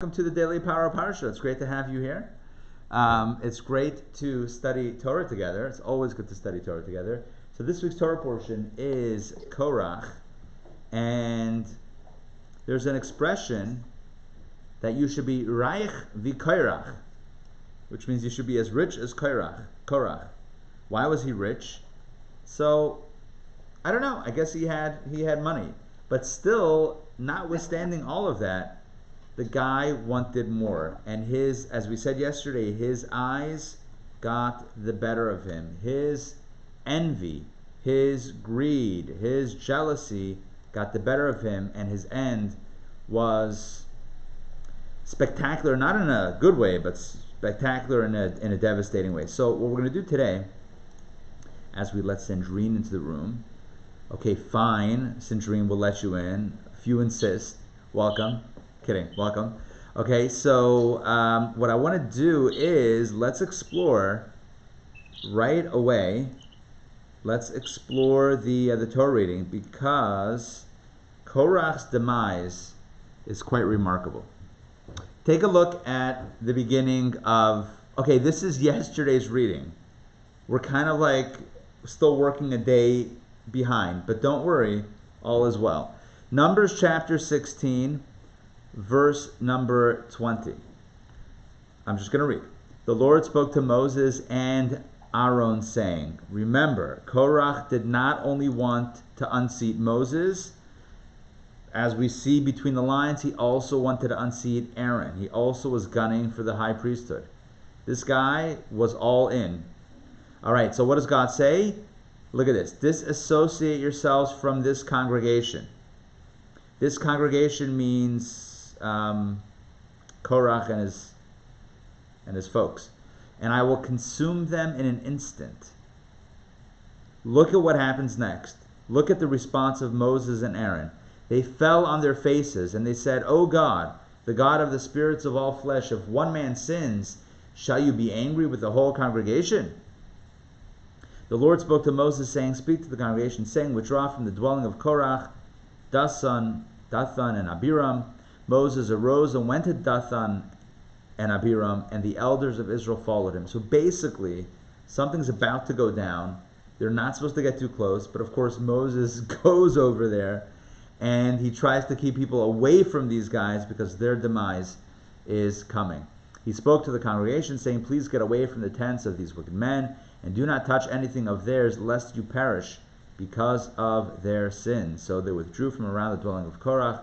Welcome to the Daily Power of Parsha. It's great to have you here. It's great to study Torah together. It's always good to study Torah together. So this week's Torah portion is Korach, and there's an expression that you should be reich v'korach, which means you should be as rich as Korach. Why was he rich? So I don't know. I guess he had money, but still, notwithstanding all of that, the guy wanted more, and as we said yesterday, his eyes got the better of him. His envy, his greed, his jealousy got the better of him, and his end was spectacular, not in a good way, but spectacular in a devastating way. So what we're going to do today, as we let Sandrine into the room, okay, fine, Sandrine, we'll let you in. If you insist, welcome. Kidding, welcome. Okay, so what I want to do is let's explore right away. Let's explore the Torah reading, because Korach's demise is quite remarkable. Take a look at the beginning of. Okay, this is yesterday's reading. We're kind of like still working a day behind, but don't worry, all is well. Numbers chapter 16. Verse number 20. I'm just going to read. The Lord spoke to Moses and Aaron, saying, remember, Korach did not only want to unseat Moses, as we see between the lines, he also wanted to unseat Aaron. He also was gunning for the high priesthood. This guy was all in. All right, so what does God say? Look at this. Disassociate yourselves from this congregation. This congregation means Korach and his folks, and I will consume them in an instant. Look at what happens next. Look at the response of Moses and Aaron. They fell on their faces and they said, O God, the God of the spirits of all flesh, if one man sins, shall you be angry with the whole congregation? The Lord spoke to Moses, saying, speak to the congregation, saying, withdraw from the dwelling of Korach, Dathan and Abiram. Moses arose and went to Dathan and Abiram, and the elders of Israel followed him. So basically, something's about to go down. They're not supposed to get too close, but of course Moses goes over there, and he tries to keep people away from these guys because their demise is coming. He spoke to the congregation, saying, please get away from the tents of these wicked men, and do not touch anything of theirs, lest you perish because of their sins. So they withdrew from around the dwelling of Korach,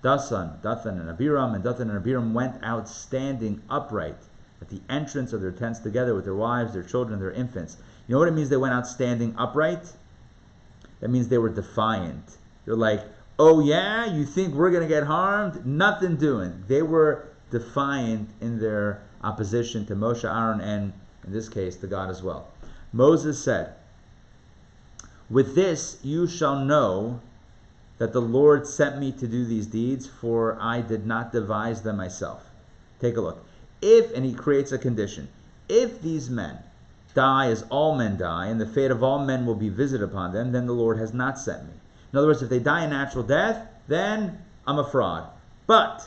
Dathan and Abiram, and Dathan and Abiram went out standing upright at the entrance of their tents together with their wives, their children, and their infants. You know what it means they went out standing upright? That means they were defiant. They're like, oh yeah, you think we're going to get harmed? Nothing doing. They were defiant in their opposition to Moshe, Aaron, and in this case, to God as well. Moses said, with this you shall know that the Lord sent me to do these deeds, for I did not devise them myself. Take a look. And he creates a condition. If these men die as all men die, and the fate of all men will be visited upon them, then the Lord has not sent me. In other words, if they die a natural death, then I'm a fraud. But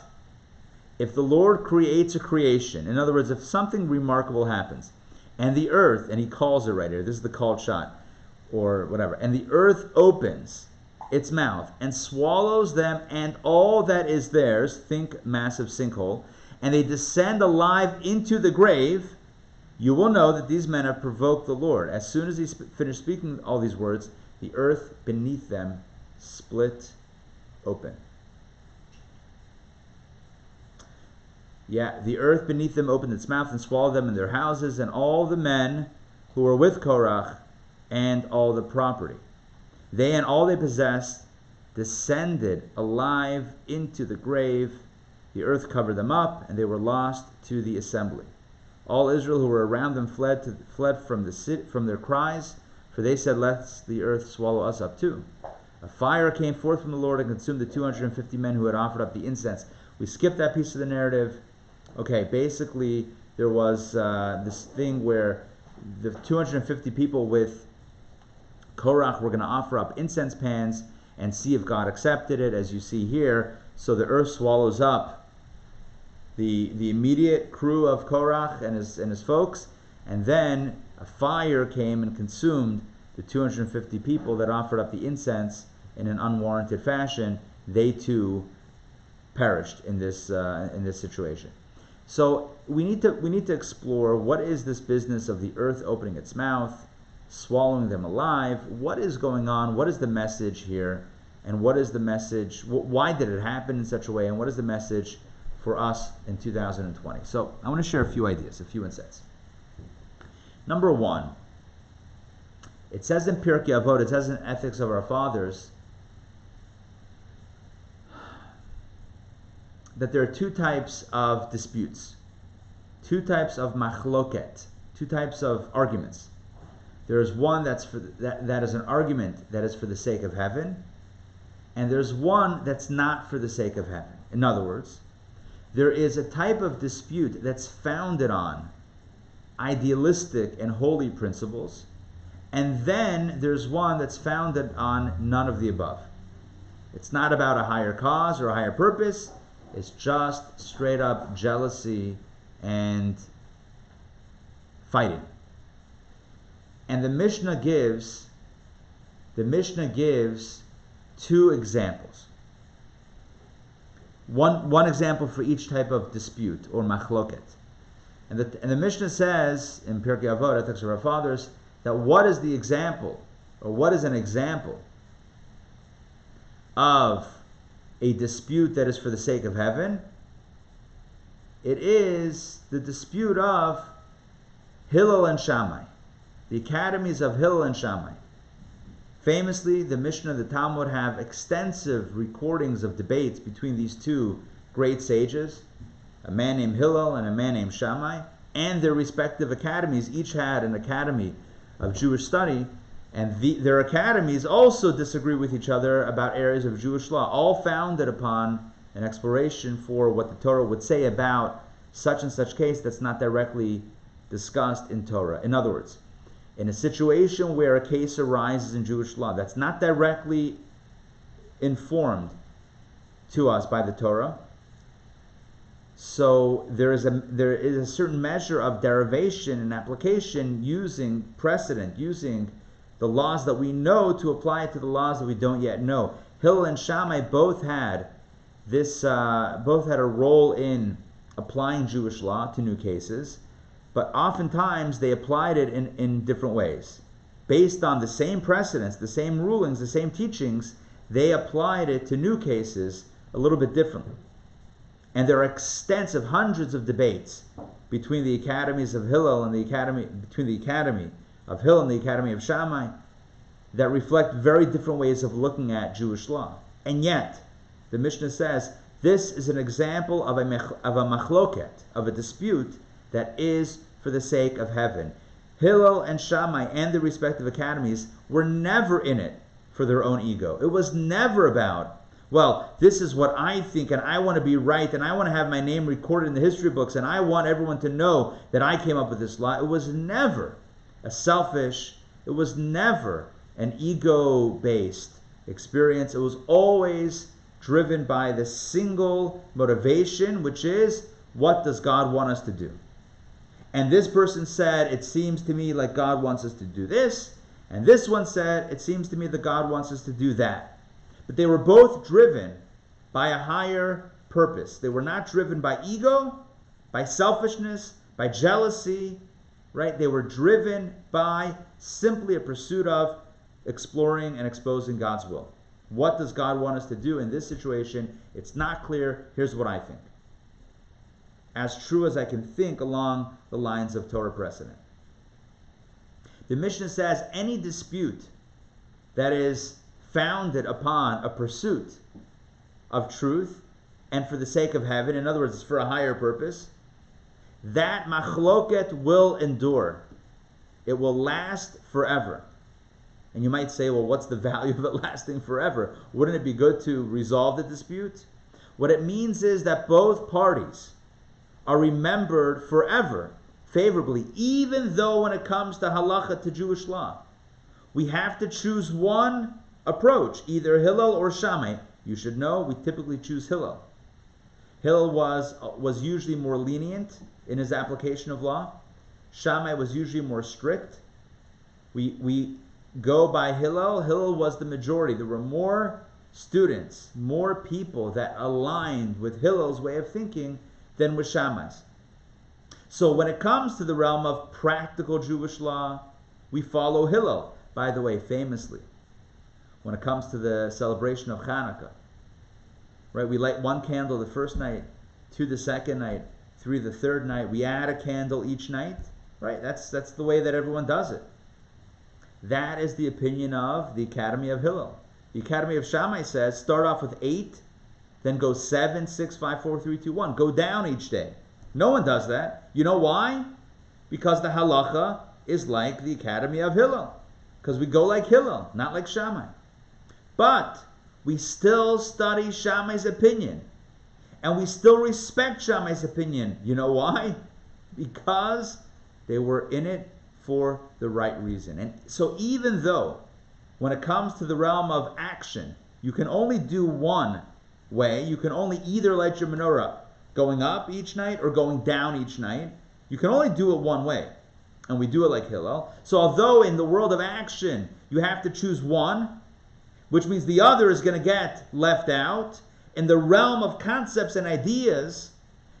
if the Lord creates a creation, in other words, if something remarkable happens, and the earth, and he calls it right here, this is the called shot, or whatever, and the earth opens its mouth and swallows them and all that is theirs, think massive sinkhole, and they descend alive into the grave, you will know that these men have provoked the Lord. As soon as he finished speaking all these words, the earth beneath them split open. Yeah, the earth beneath them opened its mouth and swallowed them in their houses, and all the men who were with Korach and all the property. They and all they possessed descended alive into the grave. The earth covered them up, and they were lost to the assembly. All Israel who were around them fled from their cries, for they said, lest the earth swallow us up too. A fire came forth from the Lord and consumed the 250 men who had offered up the incense. We skipped that piece of the narrative. Okay, basically there was this thing where the 250 people with Korach were going to offer up incense pans and see if God accepted it, as you see here. So the earth swallows up the immediate crew of Korach and his folks, and then a fire came and consumed the 250 people that offered up the incense in an unwarranted fashion. They too perished in this situation. So we need to explore, what is this business of the earth opening its mouth, swallowing them alive? What is going on? What is the message here? And what is the message? Why did it happen in such a way? And what is the message for us in 2020? So I want to share a few ideas, a few insights. Number one, it says in Pirkei Avot, it says in Ethics of Our Fathers, that there are two types of disputes, two types of machloket, two types of arguments. There is one that is an argument that is for the sake of heaven, and there's one that's not for the sake of heaven. In other words, there is a type of dispute that's founded on idealistic and holy principles, and then there's one that's founded on none of the above. It's not about a higher cause or a higher purpose. It's just straight up jealousy and fighting. And the Mishnah gives two examples. One example for each type of dispute or machloket. And the Mishnah says in Pirkei Avot, Ethics of Our Fathers, that what is the example, or what is an example of a dispute that is for the sake of heaven? It is the dispute of Hillel and Shammai, the academies of Hillel and Shammai. Famously, the Mishnah and the Talmud have extensive recordings of debates between these two great sages, a man named Hillel and a man named Shammai, and their respective academies. Each had an academy of Jewish study, and their academies also disagree with each other about areas of Jewish law, all founded upon an exploration for what the Torah would say about such and such case that's not directly discussed in Torah. In other words, in a situation where a case arises in Jewish law that's not directly informed to us by the Torah, so there is a certain measure of derivation and application using precedent, using the laws that we know to apply it to the laws that we don't yet know. Hillel and Shammai both had a role in applying Jewish law to new cases, but oftentimes they applied it in different ways. Based on the same precedents, the same rulings, the same teachings, they applied it to new cases a little bit differently. And there are extensive, hundreds of debates between the academies of Hillel and between the academy of Hillel and the academy of Shammai that reflect very different ways of looking at Jewish law. And yet, the Mishnah says this is an example of a machloket, of a dispute that is for the sake of heaven. Hillel and Shammai and the respective academies were never in it for their own ego. It was never about, well, this is what I think and I want to be right and I want to have my name recorded in the history books and I want everyone to know that I came up with this law. It was never it was never an ego-based experience. It was always driven by the single motivation, which is, what does God want us to do? And this person said, it seems to me like God wants us to do this. And this one said, it seems to me that God wants us to do that. But they were both driven by a higher purpose. They were not driven by ego, by selfishness, by jealousy, right? They were driven by simply a pursuit of exploring and exposing God's will. What does God want us to do in this situation? It's not clear. Here's what I think. As true as I can think along the lines of Torah precedent. The Mishnah says any dispute that is founded upon a pursuit of truth and for the sake of heaven, in other words, it's for a higher purpose, that machloket will endure. It will last forever. And you might say, well, what's the value of it lasting forever? Wouldn't it be good to resolve the dispute? What it means is that both parties are remembered forever favorably, even though when it comes to halacha, to Jewish law, we have to choose one approach, either Hillel or Shammai. You should know we typically choose Hillel. Hillel was usually more lenient in his application of law. Shammai was usually more strict. We go by Hillel. Hillel was the majority. There were more students, more people that aligned with Hillel's way of thinking than with Shammai's. So when it comes to the realm of practical Jewish law, we follow Hillel. By the way, famously, when it comes to the celebration of Hanukkah, right? We light one candle the first night, 2 the second night, 3 the third night. We add a candle each night, right? That's the way that everyone does it. That is the opinion of the Academy of Hillel. The Academy of Shammai says start off with 8, then go 7, 6, 5, 4, 3, 2, 1. Go down each day. No one does that. You know why? Because the halacha is like the Academy of Hillel. Because we go like Hillel, not like Shammai. But we still study Shammai's opinion. And we still respect Shammai's opinion. You know why? Because they were in it for the right reason. And so even though when it comes to the realm of action, you can only do one way. You can only either light your menorah going up each night or going down each night. You can only do it one way. And we do it like Hillel. So although in the world of action, you have to choose one, which means the other is going to get left out, in the realm of concepts and ideas,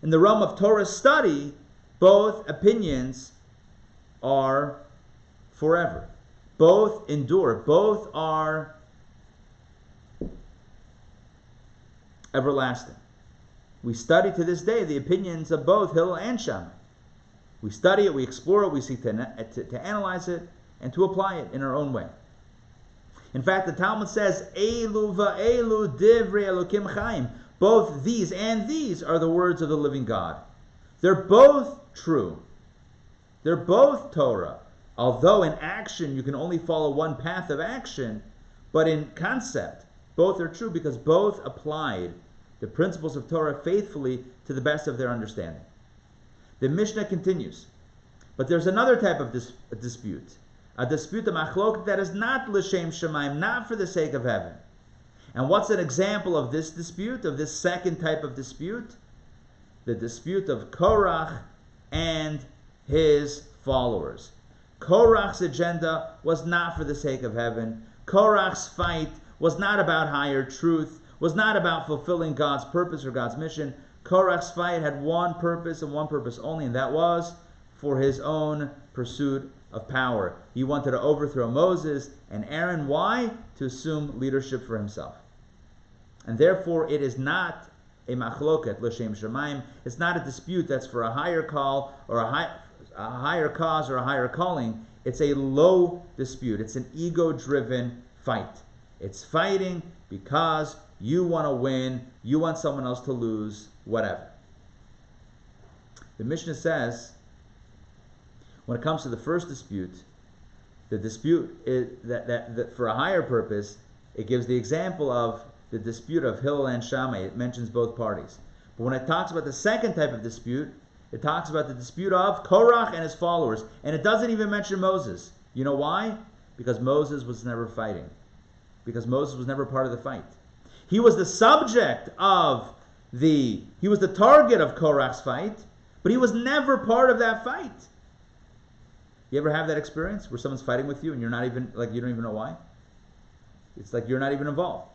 in the realm of Torah study, both opinions are forever. Both endure. Both are everlasting. We study to this day the opinions of both Hillel and Shammai. We study it, we explore it, we seek to analyze it, and to apply it in our own way. In fact, the Talmud says, Elu va'elu divrei Elokim chaim. Both these and these are the words of the living God. They're both true. They're both Torah. Although in action you can only follow one path of action, but in concept, both are true because both applied the principles of Torah faithfully to the best of their understanding. The Mishnah continues, but there's another type of dispute, a dispute, a machlok, that is not l'shem shemaim, not for the sake of heaven. And what's an example of this dispute, of this second type of dispute? The dispute of Korach and his followers. Korach's agenda was not for the sake of heaven. Korach's fight was not about higher truth, was not about fulfilling God's purpose or God's mission. Korach's fight had one purpose and one purpose only, and that was for his own pursuit of power. He wanted to overthrow Moses and Aaron. Why? To assume leadership for himself. And therefore, it is not a machloket, l'shem shemaim. It's not a dispute that's for a higher call or a higher cause or a higher calling. It's a low dispute. It's an ego-driven fight. It's fighting because you want to win, you want someone else to lose, whatever. The Mishnah says, when it comes to the first dispute, the dispute is that for a higher purpose, it gives the example of the dispute of Hillel and Shammai. It mentions both parties. But when it talks about the second type of dispute, it talks about the dispute of Korach and his followers. And it doesn't even mention Moses. You know why? Because Moses was never fighting. Because Moses was never part of the fight. He was the subject of he was the target of Korach's fight, but he was never part of that fight. You ever have that experience where someone's fighting with you and you're not even, you don't even know why? It's like you're not even involved.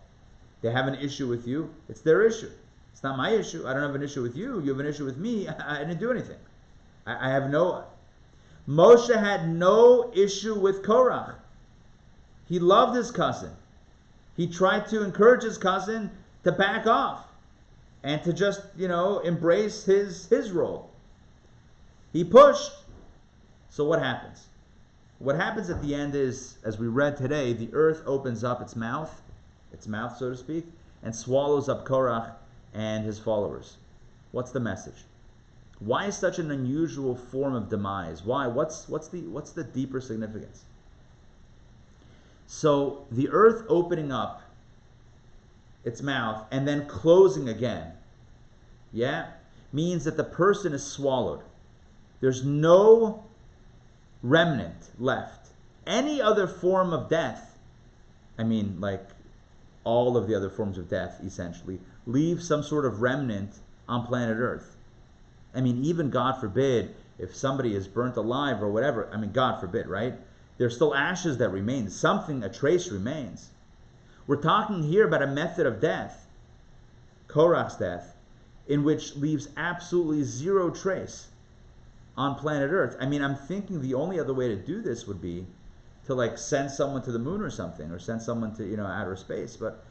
They have an issue with you. It's their issue. It's not my issue. I don't have an issue with you. You have an issue with me. I didn't do anything. Moshe had no issue with Korach. He loved his cousin. He tried to encourage his cousin to back off and to just, embrace his role. He pushed. So what happens? What happens at the end is, as we read today, the earth opens up its mouth, so to speak, and swallows up Korach and his followers. What's the message? Why is such an unusual form of demise? Why? What's the deeper significance? So the earth opening up its mouth and then closing again, means that the person is swallowed. There's no remnant left. Any other form of death, all of the other forms of death essentially, leave some sort of remnant on planet Earth. I mean, even God forbid, if somebody is burnt alive or whatever, I mean, God forbid, right? There's still ashes that remain. Something, a trace remains. We're talking here about a method of death, Korach's death, in which leaves absolutely zero trace on planet Earth. I mean, I'm thinking the only other way to do this would be to like send someone to the moon or something, or send someone to, outer space. But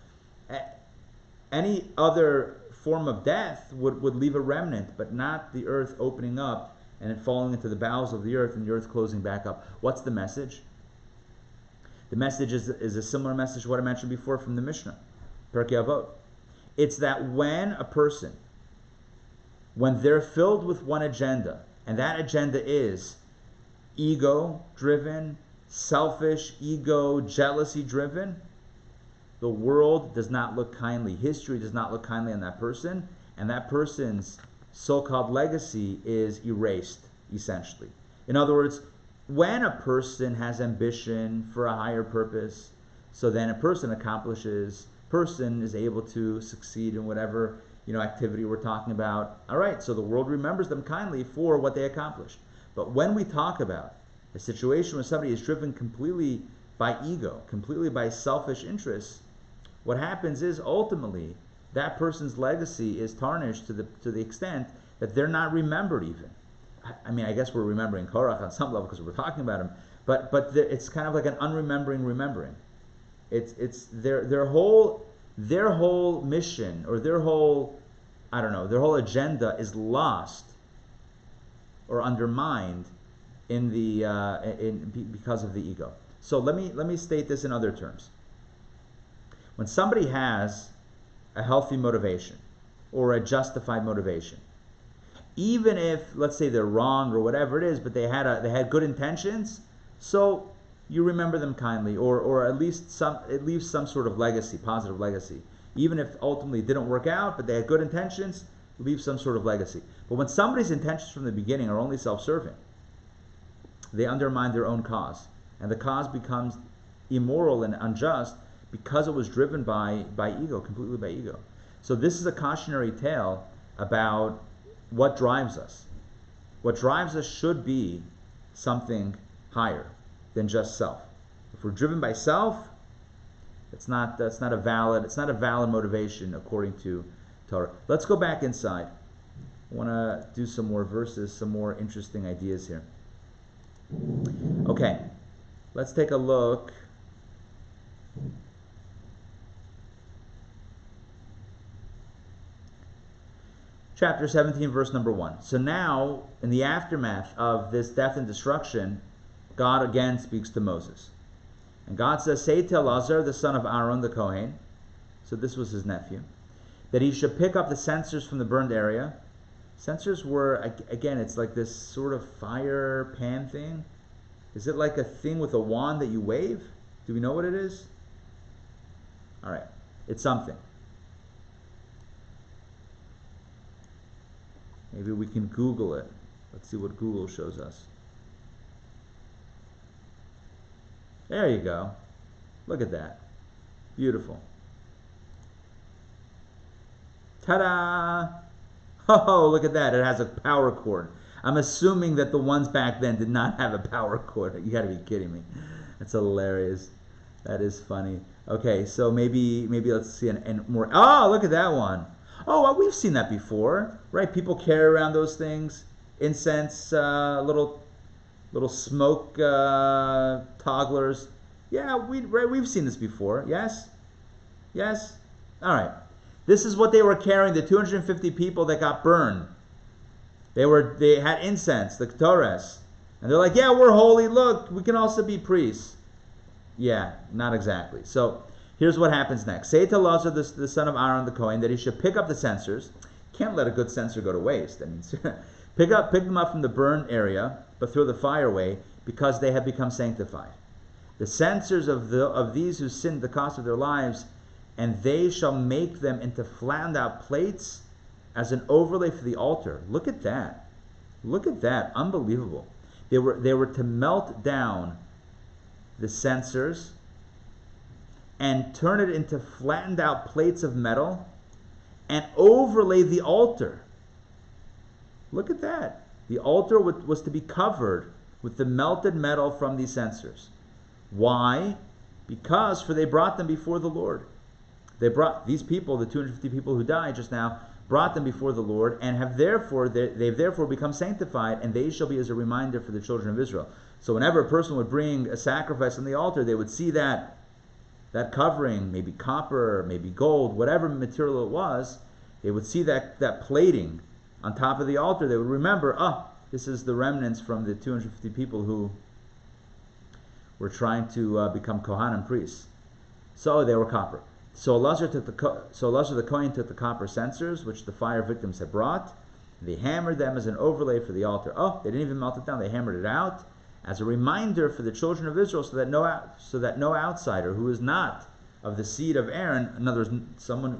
any other form of death would leave a remnant, but not the earth opening up and it falling into the bowels of the earth and the earth closing back up. What's the message? The message is a similar message to what I mentioned before from the Mishnah, Pirkei Avot. It's that when a person, when they're filled with one agenda, and that agenda is ego-driven, selfish, jealousy-driven, the world does not look kindly. History does not look kindly on that person, and that person's so-called legacy is erased, essentially. In other words, when a person has ambition for a higher purpose, so then a person is able to succeed in whatever activity we're talking about. All right, so the world remembers them kindly for what they accomplished. But when we talk about a situation where somebody is driven completely by ego, completely by selfish interests, what happens is ultimately that person's legacy is tarnished to the extent that they're not remembered even. I mean, I guess we're remembering Korach on some level because we're talking about him, but it's kind of like an unremembering. It's their whole mission, or their whole agenda is lost or undermined because of the ego. So let me state this in other terms. When somebody has a healthy motivation or a justified motivation, even if, let's say, they're wrong or whatever it is, but they had good intentions, so you remember them kindly, or at least it leaves some sort of legacy, positive legacy. Even if ultimately it didn't work out, but they had good intentions, it leaves some sort of legacy. But when somebody's intentions from the beginning are only self-serving, they undermine their own cause, and the cause becomes immoral and unjust because it was driven by ego, completely by ego. So this is a cautionary tale about what drives us. What drives us should be something higher than just self. If we're driven by self, that's not a valid motivation according to Torah. Let's go back inside. I want to do some more verses, some more interesting ideas here. Okay, let's take a look. Chapter 17, verse number 1. So now, in the aftermath of this death and destruction, God again speaks to Moses. And God says, say to Elazar, the son of Aaron, the Kohen, so this was his nephew, that he should pick up the censers from the burned area. Censers were, again, it's like this sort of fire pan thing. Is it like a thing with a wand that you wave? Do we know what it is? All right, it's something. Maybe we can Google it. Let's see what Google shows us. There you go. Look at that. Beautiful. Ta-da! Oh, look at that. It has a power cord. I'm assuming that the ones back then did not have a power cord. You gotta be kidding me. That's hilarious. That is funny. Okay, so maybe let's see and more. Oh, look at that one. Oh, well, we've seen that before, right? People carry around those things, incense, little smoke togglers. Yeah, we've seen this before. Yes? Yes? All right. This is what they were carrying, the 250 people that got burned. They had incense, the Torahs. And they're like, yeah, we're holy. Look, we can also be priests. Yeah, not exactly. So here's what happens next. Say to Elazar, the son of Aaron the Kohen, that he should pick up the censers. Can't let a good censer go to waste. I mean, pick them up from the burned area, but throw the fire away, because they have become sanctified. The censers of these who sinned the cost of their lives, and they shall make them into flattened out plates as an overlay for the altar. Look at that. Look at that. Unbelievable. They were to melt down the censers and turn it into flattened out plates of metal and overlay the altar. Look at that. The altar was to be covered with the melted metal from these censers. Why? Because for they brought them before the Lord. They brought these people, the 250 people who died just now, brought them before the Lord, and they've therefore become sanctified, and they shall be as a reminder for the children of Israel. So whenever a person would bring a sacrifice on the altar, they would see that covering, maybe copper, maybe gold, whatever material it was, they would see that plating on top of the altar. They would remember, this is the remnants from the 250 people who were trying to become Kohanim priests. So they were copper. So Elazar the Kohen took the copper censers, which the fire victims had brought. They hammered them as an overlay for the altar. They didn't even melt it down. They hammered it out as a reminder for the children of Israel, so that no outsider who is not of the seed of Aaron, in other words,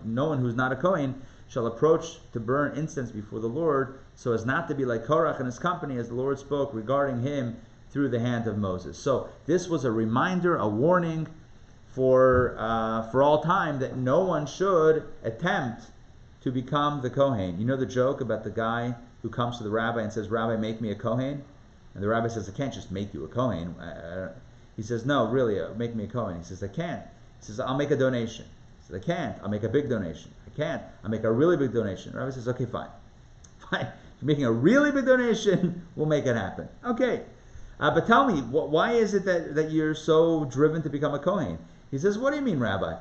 no one who's not a Kohen, shall approach to burn incense before the Lord, so as not to be like Korach and his company, as the Lord spoke regarding him through the hand of Moses. So this was a reminder, a warning for all time, that no one should attempt to become the Kohen. You know the joke about the guy who comes to the rabbi and says, "Rabbi, make me a Kohen." And the rabbi says, "I can't just make you a Kohen." He says, "No, really, make me a Kohen." He says, "I can't." He says, "I'll make a donation." He says, "I can't. I'll make a big donation." "I can't. I'll make a really big donation." The rabbi says, "Okay, fine. Fine. If you're making a really big donation, we'll make it happen." Okay. But tell me, why is it that you're so driven to become a Kohen? He says, "What do you mean, Rabbi?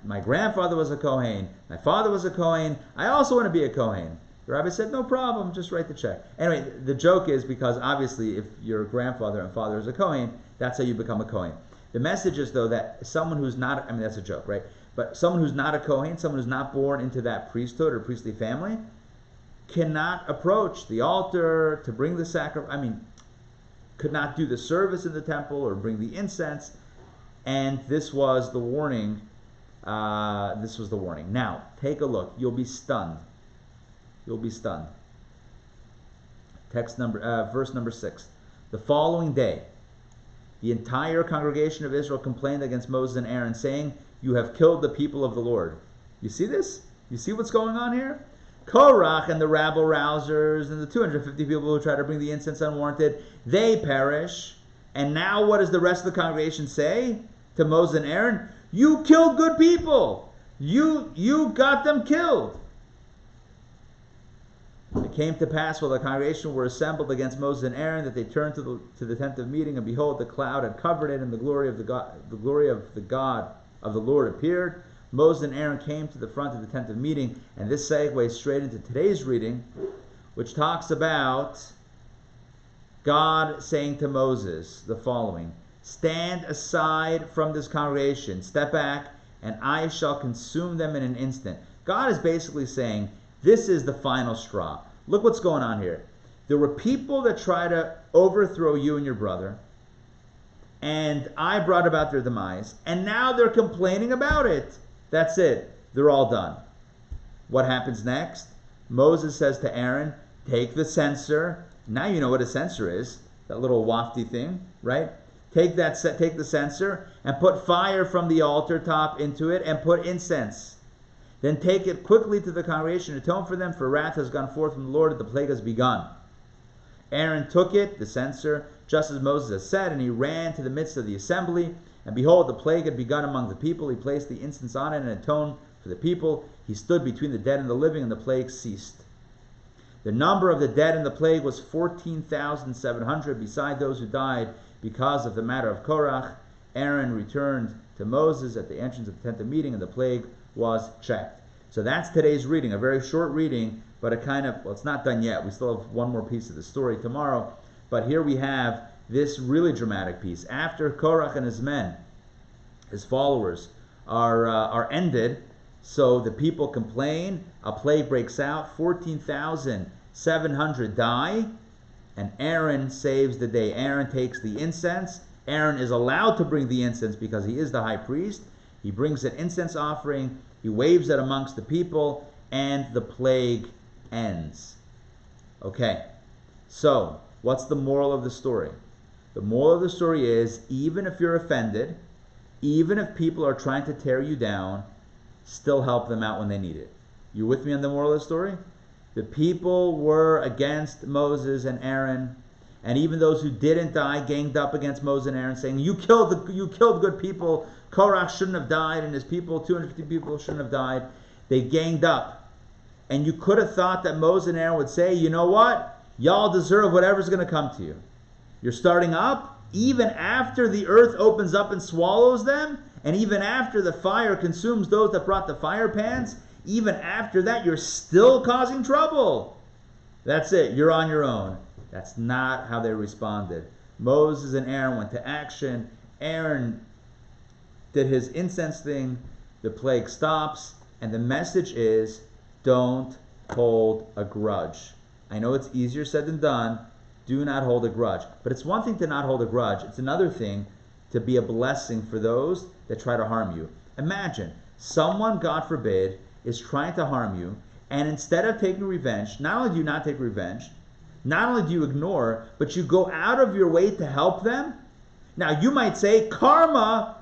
My grandfather was a Kohen. My father was a Kohen. I also want to be a Kohen." The rabbi said, "No problem, just write the check." Anyway, the joke is because obviously if your grandfather and father is a Kohen, that's how you become a Kohen. The message is, though, that someone who's not, that's a joke, right? But someone who's not a Kohen, someone who's not born into that priesthood or priestly family, cannot approach the altar to bring the sacrifice, could not do the service in the temple or bring the incense. And this was the warning. Now, take a look. You'll be stunned. You'll be stunned. Verse number 6. The following day, the entire congregation of Israel complained against Moses and Aaron, saying, "You have killed the people of the Lord." You see this? You see what's going on here? Korach and the rabble-rousers and the 250 people who try to bring the incense unwarranted, they perish. And now what does the rest of the congregation say to Moses and Aaron? "You killed good people. You got them killed." It came to pass while the congregation were assembled against Moses and Aaron that they turned to the tent of meeting, and behold, the cloud had covered it, and the glory of the God of the Lord appeared. Moses and Aaron came to the front of the tent of meeting, and this segues straight into today's reading, which talks about God saying to Moses the following: "Stand aside from this congregation, step back, and I shall consume them in an instant." God is basically saying, this is the final straw. Look what's going on here. There were people that try to overthrow you and your brother, and I brought about their demise, and now they're complaining about it. That's it. They're all done. What happens next? Moses says to Aaron, "Take the censer." Now you know what a censer is. That little wafty thing, right? Take the censer and put fire from the altar top into it and put incense. Then take it quickly to the congregation, atone for them, for wrath has gone forth from the Lord, and the plague has begun. Aaron took it, the censer, just as Moses had said, and he ran to the midst of the assembly. And behold, the plague had begun among the people. He placed the incense on it and atoned for the people. He stood between the dead and the living, and the plague ceased. The number of the dead in the plague was 14,700, beside those who died because of the matter of Korach. Aaron returned to Moses at the entrance of the tent of meeting, and the plague was checked. So that's today's reading, a very short reading, but it's not done yet. We still have one more piece of the story tomorrow. But here we have this really dramatic piece. After Korach and his men, his followers, are ended, so the people complain, a plague breaks out, 14,700 die, and Aaron saves the day. Aaron takes the incense. Aaron is allowed to bring the incense because he is the high priest. He brings an incense offering, he waves it amongst the people, and the plague ends. Okay, so what's the moral of the story? The moral of the story is, even if you're offended, even if people are trying to tear you down, still help them out when they need it. You with me on the moral of the story? The people were against Moses and Aaron, and even those who didn't die ganged up against Moses and Aaron, saying, you killed good people. Korach shouldn't have died, and his people, 250 people, shouldn't have died. They ganged up. And you could have thought that Moses and Aaron would say, you know what? Y'all deserve whatever's going to come to you. You're starting up, even after the earth opens up and swallows them, and even after the fire consumes those that brought the fire pans, even after that, you're still causing trouble. That's it. You're on your own. That's not how they responded. Moses and Aaron went to action. Aaron did his incense thing. The plague stops. And the message is, don't hold a grudge. I know it's easier said than done. Do not hold a grudge. But it's one thing to not hold a grudge. It's another thing to be a blessing for those that try to harm you. Imagine someone, God forbid, is trying to harm you, and instead of taking revenge, not only do you not take revenge, not only do you ignore, but you go out of your way to help them. Now you might say, karma,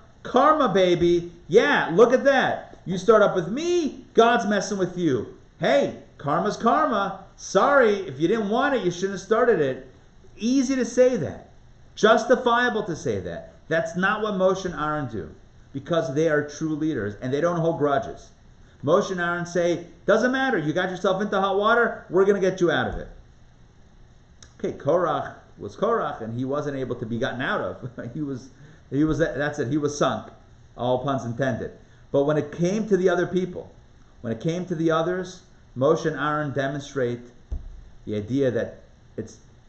baby. Yeah, look at that. You start up with me, God's messing with you. Hey, karma's karma. Sorry, if you didn't want it, you shouldn't have started it. Easy to say that. Justifiable to say that. That's not what Moshe and Aaron do, because they are true leaders and they don't hold grudges. Moshe and Aaron say, doesn't matter, you got yourself into hot water, we're going to get you out of it. Okay, Korach was Korach, and he wasn't able to be gotten out of. That's it, he was sunk, all puns intended. But when it came to the other people, when it came to the others, Moshe and Aaron demonstrate the idea that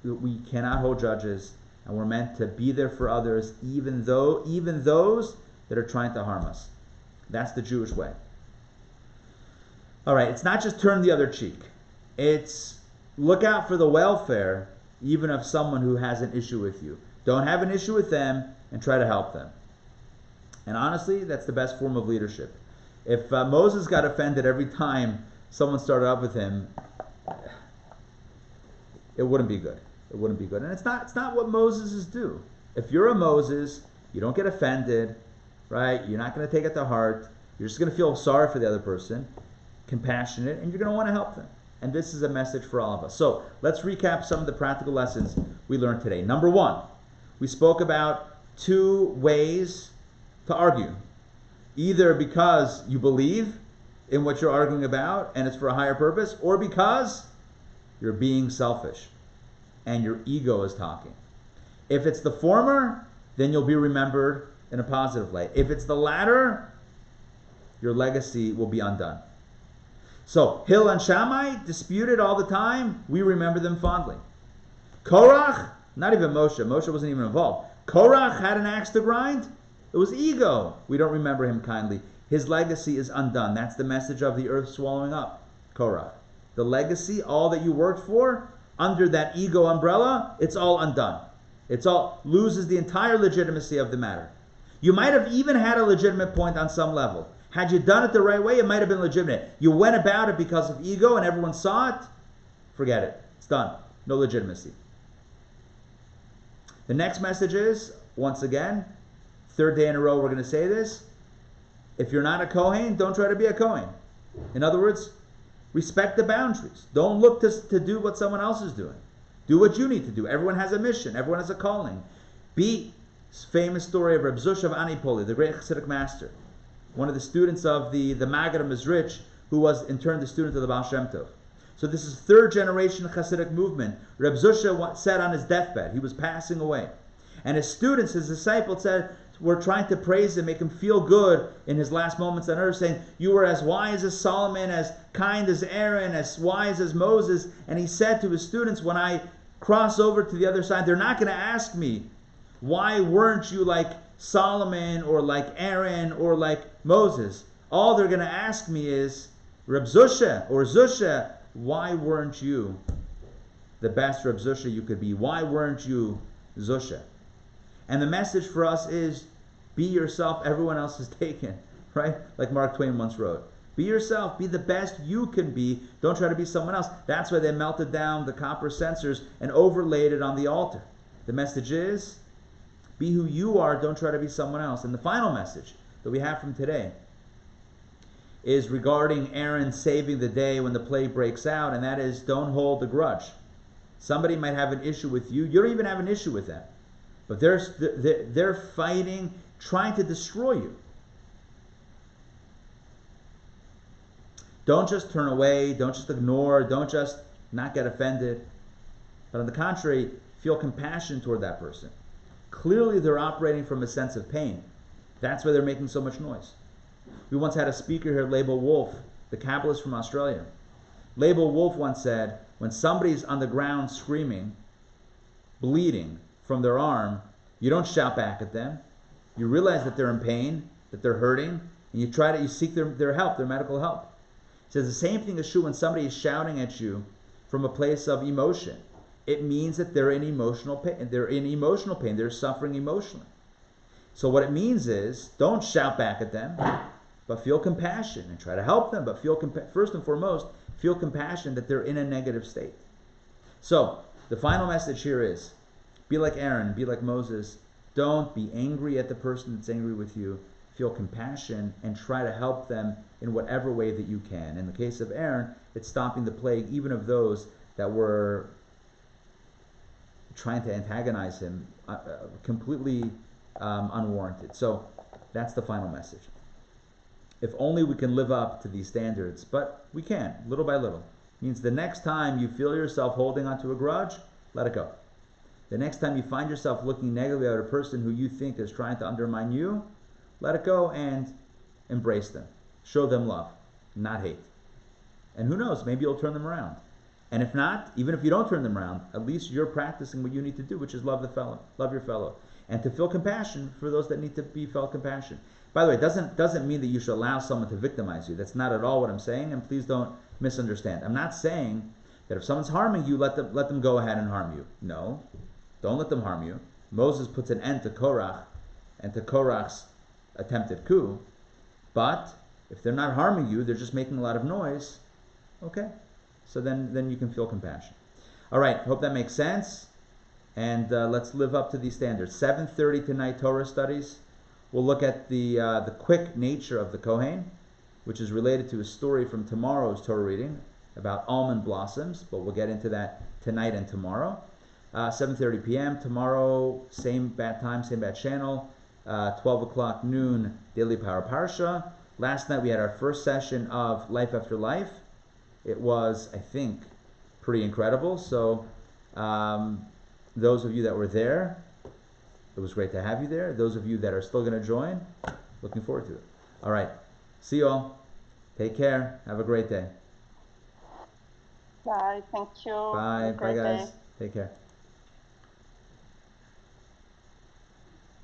we cannot hold judges, and we're meant to be there for others, even those that are trying to harm us. That's the Jewish way. All right, it's not just turn the other cheek. It's look out for the welfare, even of someone who has an issue with you. Don't have an issue with them and try to help them. And honestly, that's the best form of leadership. If Moses got offended every time someone started up with him, it wouldn't be good. It wouldn't be good. And it's not what Moses do. If you're a Moses, you don't get offended, right? You're not going to take it to heart. You're just going to feel sorry for the other person, compassionate, and you're going to want to help them. And this is a message for all of us. So let's recap some of the practical lessons we learned today. Number one, we spoke about 2 ways to argue. Either because you believe in what you're arguing about and it's for a higher purpose, or because you're being selfish and your ego is talking. If it's the former, then you'll be remembered in a positive light. If it's the latter, your legacy will be undone. So, Hillel and Shammai disputed all the time. We remember them fondly. Korach, not even Moshe. Moshe wasn't even involved. Korach had an axe to grind. It was ego. We don't remember him kindly. His legacy is undone. That's the message of the earth swallowing up Korach. The legacy, all that you worked for, under that ego umbrella, it's all undone. It's all loses the entire legitimacy of the matter. You might have even had a legitimate point on some level. Had you done it the right way, it might have been legitimate. You went about it because of ego and everyone saw it. Forget it. It's done. No legitimacy. The next message is, once again, 3rd day in a row we're going to say this. If you're not a Kohen, don't try to be a Kohen. In other words, respect the boundaries. Don't look to do what someone else is doing. Do what you need to do. Everyone has a mission. Everyone has a calling. Famous story of Rabbi Zusha of Anipoli, the great Hasidic master. One of the students of the Maggid of Mizrich, who was in turn the student of the Baal Shem Tov. So this is 3rd generation Hasidic movement. Reb Zusha said on his deathbed, he was passing away. And his students, his disciples were trying to praise him, make him feel good in his last moments on earth, saying, you were as wise as Solomon, as kind as Aaron, as wise as Moses. And he said to his students, when I cross over to the other side, they're not going to ask me, why weren't you like Solomon or like Aaron or like Moses? All they're going to ask me is, Reb Zusha or Zusha, why weren't you the best Reb Zusha you could be? Why weren't you Zusha? And the message for us is, be yourself, everyone else is taken, right? Like Mark Twain once wrote. Be yourself, be the best you can be. Don't try to be someone else. That's why they melted down the copper censers and overlaid it on the altar. The message is, be who you are, don't try to be someone else. And the final message that we have from today is regarding Aaron saving the day when the plague breaks out, and that is, don't hold a grudge. Somebody might have an issue with you. You don't even have an issue with them. But they're fighting, trying to destroy you. Don't just turn away. Don't just ignore. Don't just not get offended. But on the contrary, feel compassion toward that person. Clearly, they're operating from a sense of pain. That's why they're making so much noise. We once had a speaker here, Label Wolf, the Kabbalist from Australia. Label Wolf once said, when somebody's on the ground screaming, bleeding from their arm, you don't shout back at them. You realize that they're in pain, that they're hurting, and you seek their help, their medical help. He says the same thing is true when somebody is shouting at you from a place of emotion. It means that they're in emotional pain. They're suffering emotionally. So what it means is, don't shout back at them, but feel compassion and try to help them. But first and foremost, feel compassion that they're in a negative state. So the final message here is, be like Aaron, be like Moses. Don't be angry at the person that's angry with you. Feel compassion and try to help them in whatever way that you can. In the case of Aaron, it's stopping the plague even of those that were trying to antagonize him completely unwarranted. So that's the final message. If only we can live up to these standards, but we can, little by little. It means the next time you feel yourself holding onto a grudge, let it go. The next time you find yourself looking negatively at a person who you think is trying to undermine you, let it go and embrace them. Show them love, not hate. And who knows, maybe you'll turn them around. And if not, even if you don't turn them around, at least you're practicing what you need to do, which is love your fellow. And to feel compassion for those that need to be felt compassion. By the way, it doesn't mean that you should allow someone to victimize you. That's not at all what I'm saying, and please don't misunderstand. I'm not saying that if someone's harming you, let them go ahead and harm you. No, don't let them harm you. Moses puts an end to Korach and to Korach's attempted coup. But if they're not harming you, they're just making a lot of noise, okay. So then you can feel compassion. All right, hope that makes sense. And let's live up to these standards. 7:30 tonight, Torah studies. We'll look at the quick nature of the Kohen, which is related to a story from tomorrow's Torah reading about almond blossoms, but we'll get into that tonight and tomorrow. 7:30 p.m. tomorrow, same bad time, same bad channel. 12 o'clock noon, Daily Power Parsha. Last night we had our first session of Life After Life. It was, I think, pretty incredible. So those of you that were there, it was great to have you there. Those of you that are still going to join, looking forward to it. All right. See you all. Take care. Have a great day. Bye. Thank you. Bye. Bye, guys. Day. Take care.